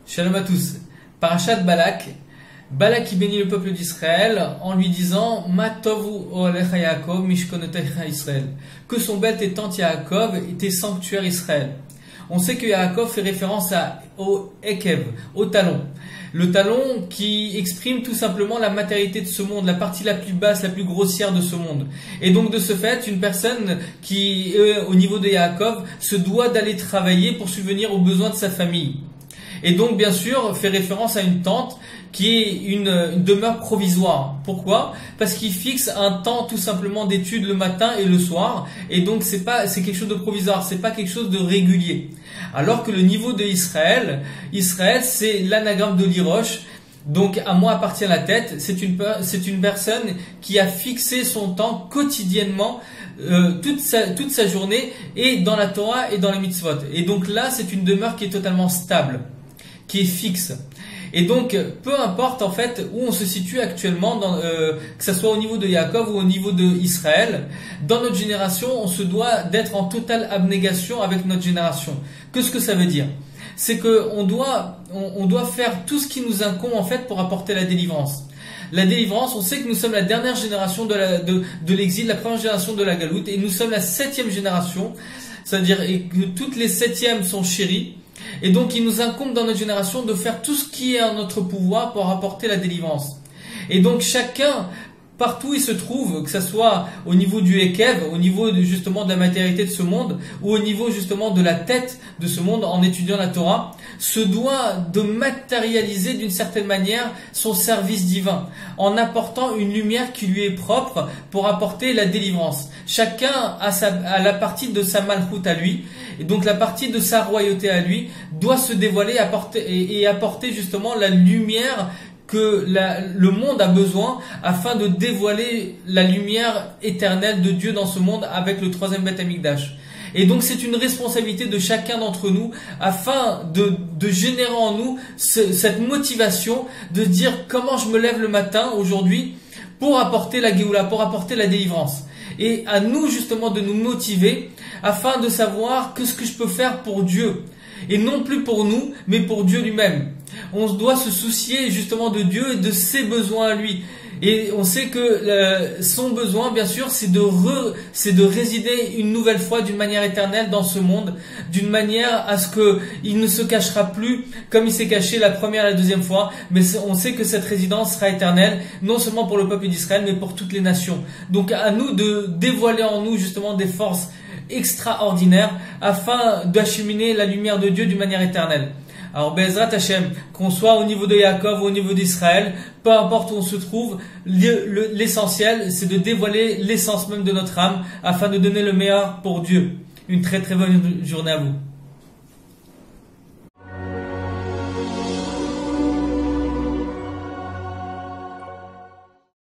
Shalom à tous. Parashat Balak. Balak qui bénit le peuple d'Israël en lui disant Ma tovu olecha Yaakov mishkonotecha Israël. Que sont belles tes tentes Yaakov et tes sanctuaires Israël. On sait que Yaakov fait référence au Ekev, au talon. Le talon qui exprime tout simplement la matérialité de ce monde, la partie la plus basse, la plus grossière de ce monde. Et donc de ce fait, une personne qui, au niveau de Yaakov, se doit d'aller travailler pour subvenir aux besoins de sa famille. Et donc bien sûr fait référence à une tente qui est une demeure provisoire. Pourquoi? Parce qu'il fixe un temps tout simplement d'études le matin et le soir, et donc c'est quelque chose de provisoire, c'est pas quelque chose de régulier. Alors que le niveau de Israël c'est l'anagramme de l'Irosh. Donc à moi appartient la tête. C'est une personne qui a fixé son temps quotidiennement, toute sa journée, et dans la Torah et dans les mitzvot. Et donc là c'est une demeure qui est totalement stable, qui est fixe. Et donc, peu importe en fait où on se situe actuellement, que ce soit au niveau de Yaakov ou au niveau de Israël, dans notre génération, on se doit d'être en totale abnégation avec notre génération. Qu'est-ce que ça veut dire? C'est que on doit faire tout ce qui nous incombe en fait pour apporter la délivrance. La délivrance, on sait que nous sommes la dernière génération de l'exil, la première génération de la galoute, et nous sommes la 7e génération, c'est-à-dire que toutes les 7e sont chéries. Et donc il nous incombe dans notre génération de faire tout ce qui est en notre pouvoir pour apporter la délivrance. Et donc chacun, partout il se trouve, que ce soit au niveau du Ekev, au niveau justement de la matérialité de ce monde, ou au niveau justement de la tête de ce monde en étudiant la Torah, se doit de matérialiser d'une certaine manière son service divin, en apportant une lumière qui lui est propre pour apporter la délivrance. Chacun a la partie de sa malchoute à lui, et donc la partie de sa royauté à lui doit se dévoiler et apporter justement la lumière que le monde a besoin afin de dévoiler la lumière éternelle de Dieu dans ce monde avec le 3e Beth Amikdash. Et donc c'est une responsabilité de chacun d'entre nous afin de générer en nous cette motivation de dire comment je me lève le matin aujourd'hui pour apporter la Géoula, pour apporter la délivrance. Et à nous justement de nous motiver afin de savoir que ce que je peux faire pour Dieu. Et non plus pour nous, mais pour Dieu lui-même. On doit se soucier justement de Dieu et de ses besoins à lui. Et on sait que son besoin, bien sûr, c'est de résider une nouvelle fois d'une manière éternelle dans ce monde, d'une manière à ce qu'il ne se cachera plus comme il s'est caché la première et la deuxième fois, mais on sait que cette résidence sera éternelle, non seulement pour le peuple d'Israël, mais pour toutes les nations. Donc à nous de dévoiler en nous justement des forces extraordinaires afin d'acheminer la lumière de Dieu d'une manière éternelle. Alors Be'ezrat Hashem, qu'on soit au niveau de Yaakov ou au niveau d'Israël, peu importe où on se trouve, l'essentiel c'est de dévoiler l'essence même de notre âme afin de donner le meilleur pour Dieu. Une très très bonne journée à vous.